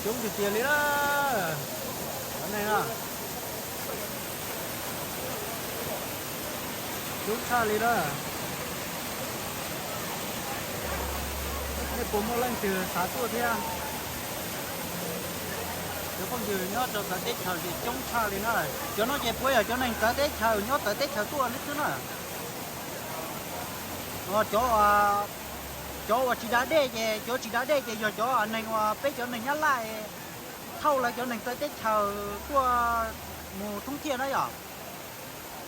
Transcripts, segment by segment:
Chúng thì tiền đi đó. Cái này à. Chúng xa đi đó. Cái bố mua lên từ xã tua thế à. Nếu không thì nhớ cho tới Tết thầu thì chúng xa đi nữa. Cho nó dẹp quay ở chỗ này tới Tết thầu, nhớ tới Tết thầu tua nữa chứ nữa. Chỗ chỉ đã để về chỗ chỉ đã để về giờ chỗ anh này bây chỗ này nhớ lại thâu lại chỗ này tới Tết thầu tua mùa thông thiên đấy à.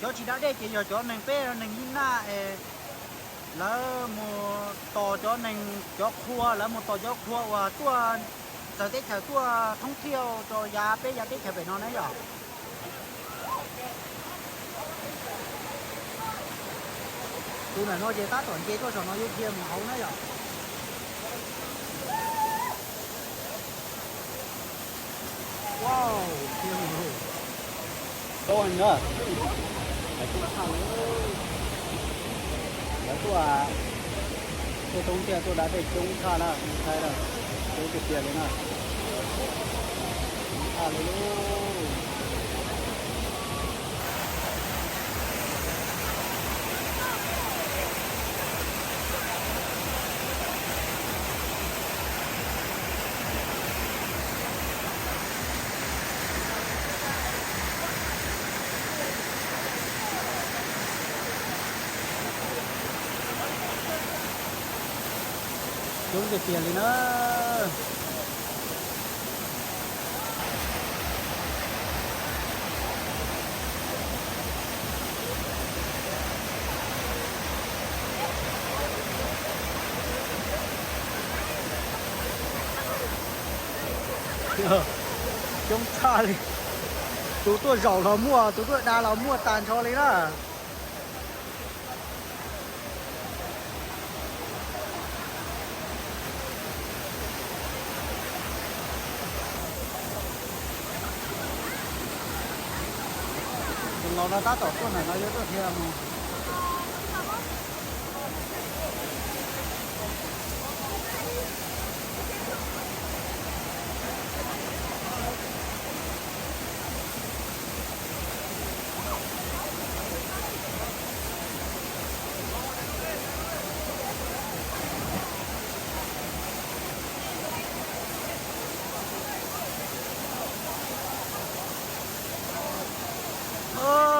Chỗ chỉ đã để về giờ chỗ này bây này như na là một tàu cho nên cho khua là một tàu cho khua và tua tới Tết thầu tua thông thiêu cho giá bây giá Tết thầu về nó đấy à. Tôi này nó về tá toàn chế có sao nó vô kia mà không đấy à. Wow, kia rồi. Tôi nữa. Phải tôi thằng nữa tôi tốn tiền tôi đã để chúng tha là thay là tôi được tiền đấy nè. Alo. Chúng được tiền thì nó chúng ta đi tụi tôi giàu là mua tụi tôi đa là mua tàn cho lấy đó. Nó tá tỏ con này nó yếu tôi theo mà.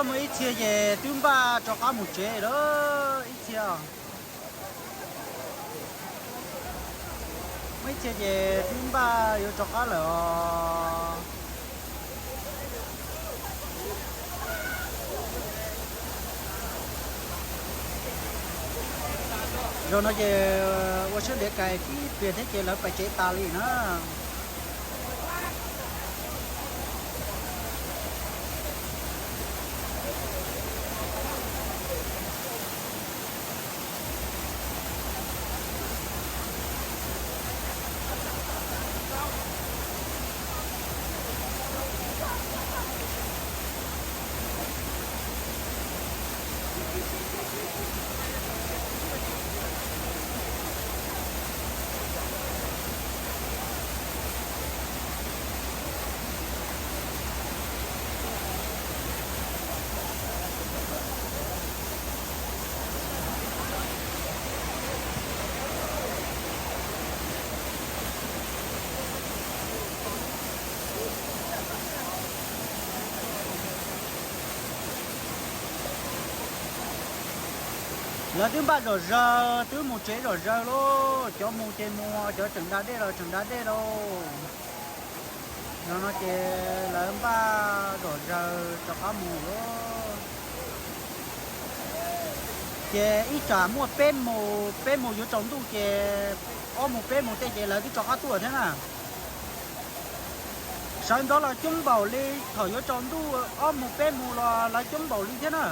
Mấy chia về tương ba cho cá một chế đó ít chia mấy chia về tương ba yêu cho cá là rồi nó về qua số để cài cái tiền thế chế là phải chế ta liền nữa. Là thứ ba rồi giờ thứ một chế rồi giờ luôn cho mua trên mua cho trứng đá đây rồi trứng đá đây đâu nó chế là thứ ba rồi giờ cho cá mù luôn chế ít trả mua bên mù vô trồng tu chế ô một bên một chế là cái cho cá tuổi thế nào sau đó là chúng bảo đi thở vô trồng tu ô một bên mù là chúng bảo đi thế nào.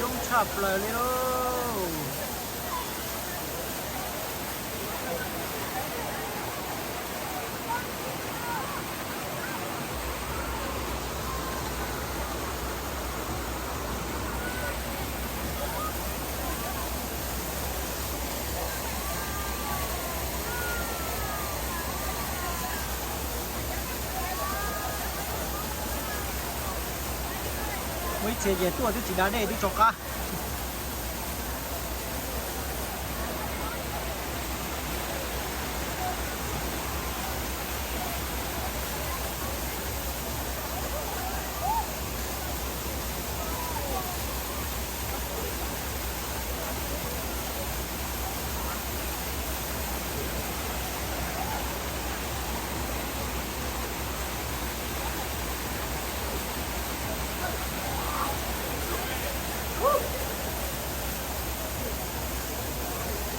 chúng chập lời đi đâu mấy chế về tôi chỉ đá đây đi cho cá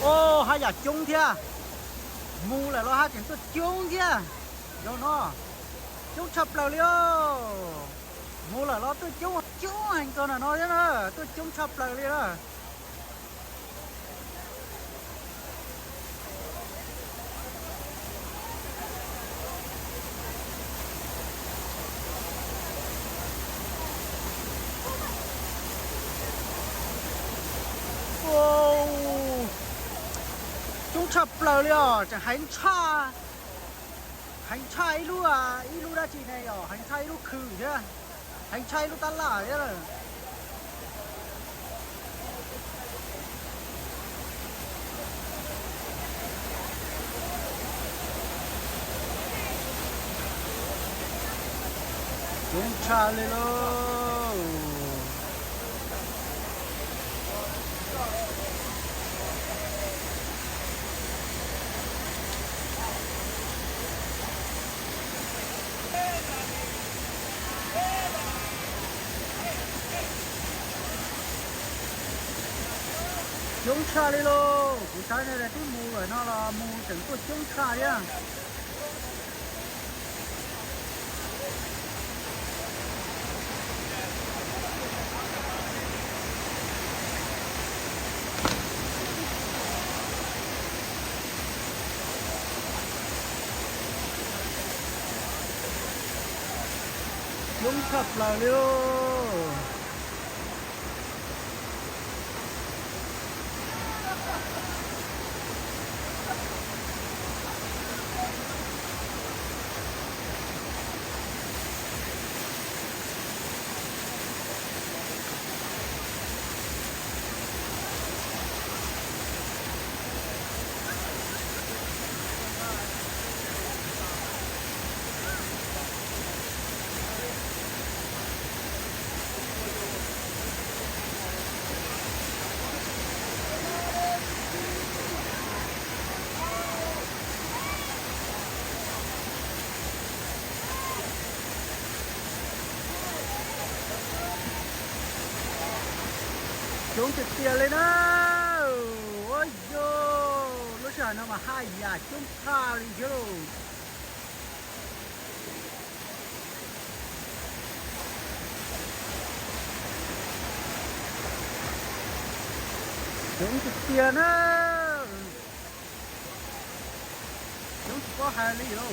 ô hai giờ chung thia mù là lo hai chuyện tôi chung thia rồi nó chung chập lời liêu mù là lo tôi chung hành con là nó thế nữa tôi chung chập lời liêu đó chúng chập lời liêu chẳng hành cha ilu đã chỉ này ở hành cha ilu khử chứ hành cha ilu tan lả chứ là chúng cha lên luôn chúng cha đi luôn buổi sáng này là cái mù rồi nó là mù整个chúng cha nhá chúng chập là luôn chúng trực tiền lên đó ôi dô lúc giờ nó mà hai nhà chúng ta đi chứ chúng trực tiền á chúng có hai ly đâu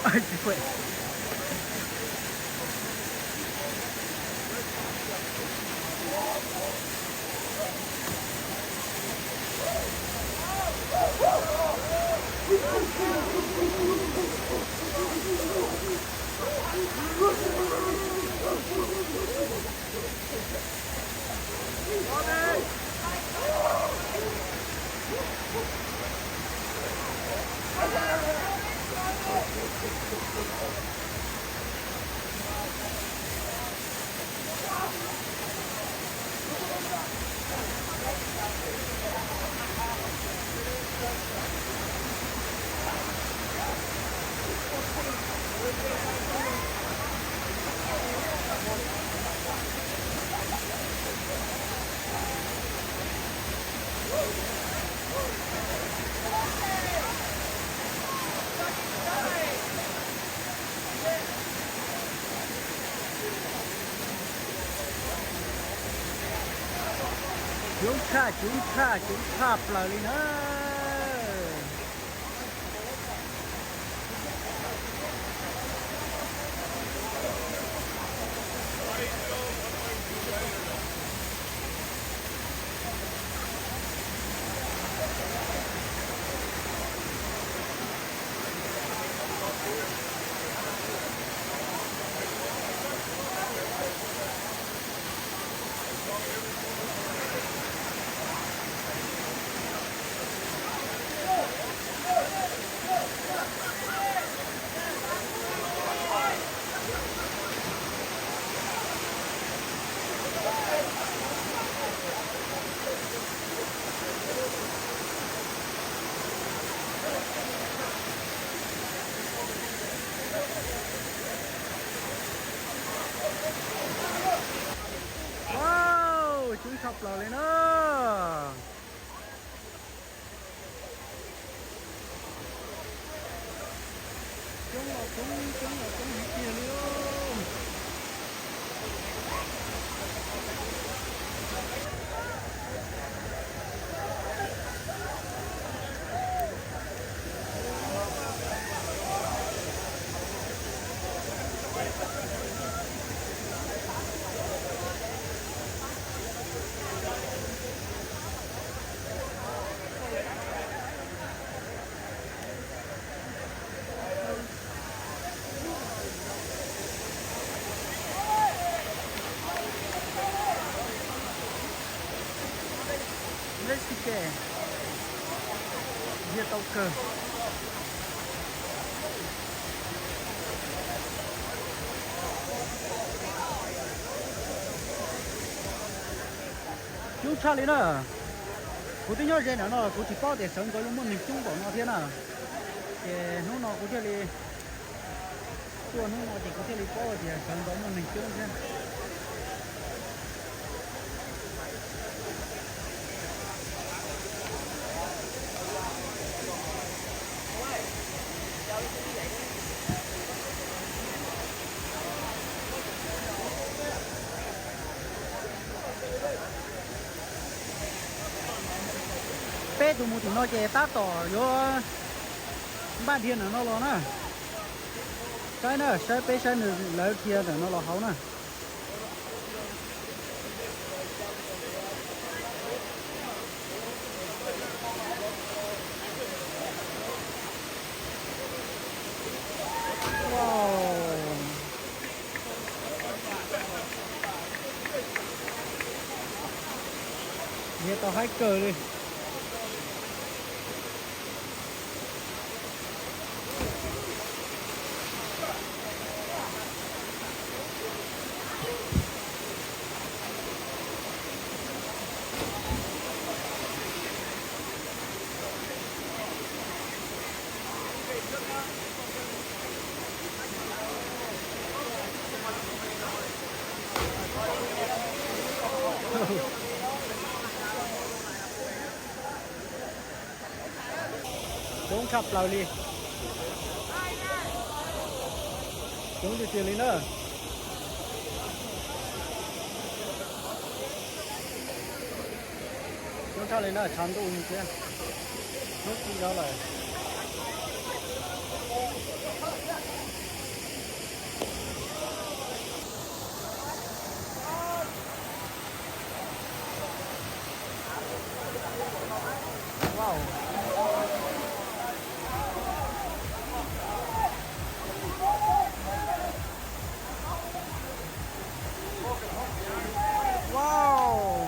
ai quậy chúng ta lại đi nữa. Wow, chúng sập lò lên đó. Chúng bị kia luôn. Mexique, dia tàu cờ. Chú cha lên à? Cô tôi nhớ rằng nó cô chỉ bao để sống có lúc mình chung bỏ nó thế nào? Thì nó có thể đi, tôi nó thì có thể đi bao để sống có mình chung thế. Bé tụi mình thì nó chơi tát tỏ vô ban thiên là nó lo nè, cái nữa sẽ bé sẽ lấy thiên là nó lo hậu nè. Wow, nghe tao hay cờ đi. Chúng sập lại đi. Chúng đi tiền lên nữa. Chúng sao lên nữa chán tụ như thế. Nước đi ra lại. Wow. Wow.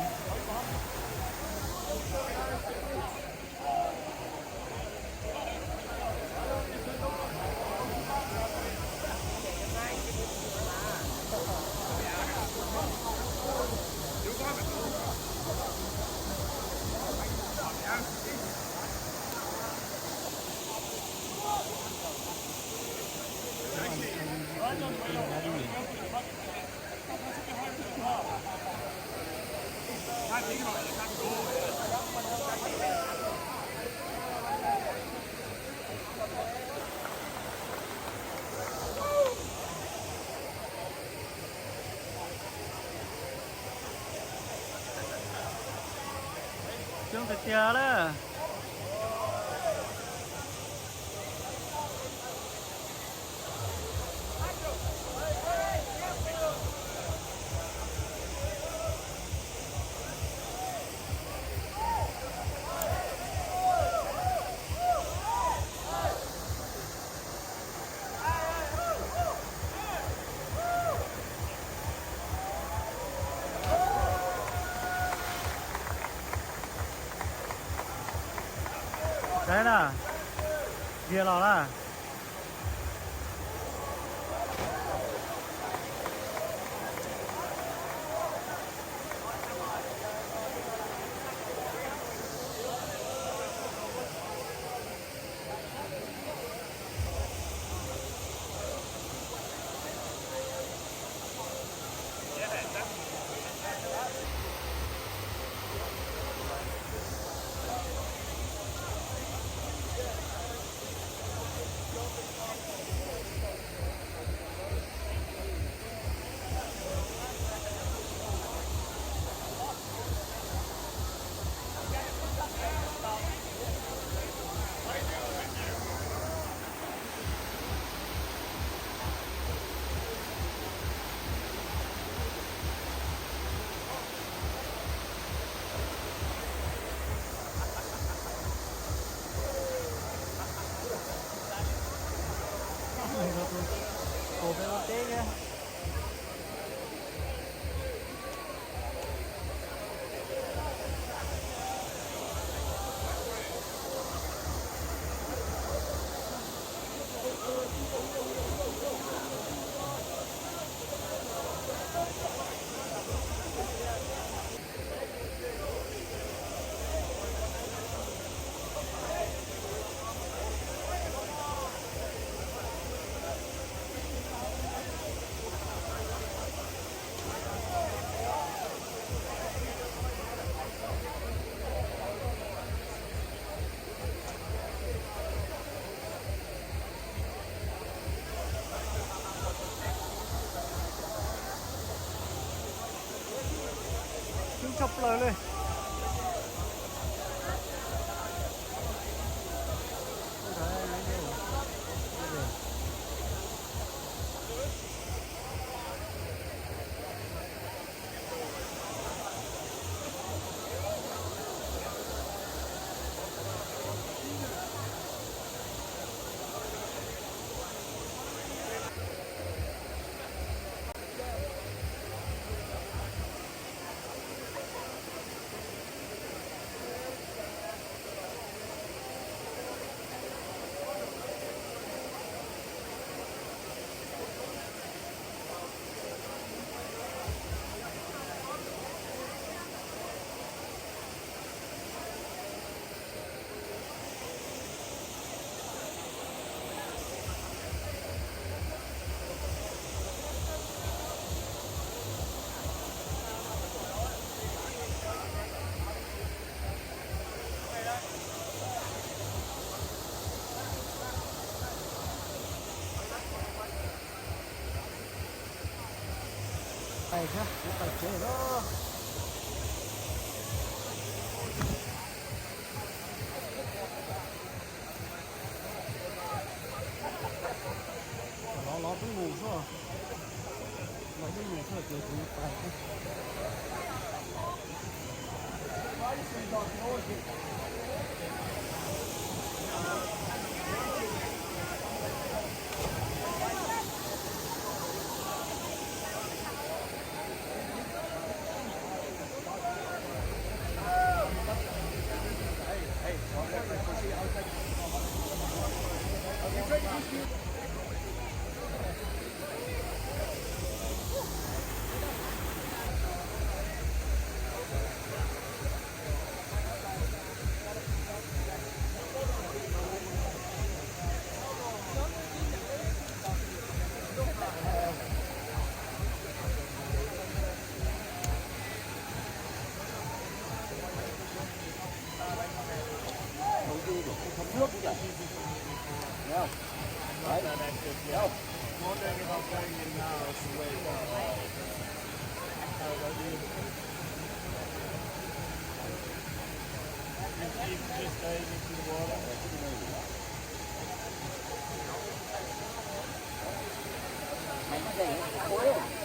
Chúng ta tia đó. Đấy nè, kia lò nè. Cổ phải ok nha. Chúng chọc lời lên. Đây ha, cái tài chế đó. Nó cũng ngủ rồi. Nó cũng ngủ rồi kiểu gì phải. Wondering if I'm going in now to wake up. How about you? You keep just going into the water. Mày nó để khối à?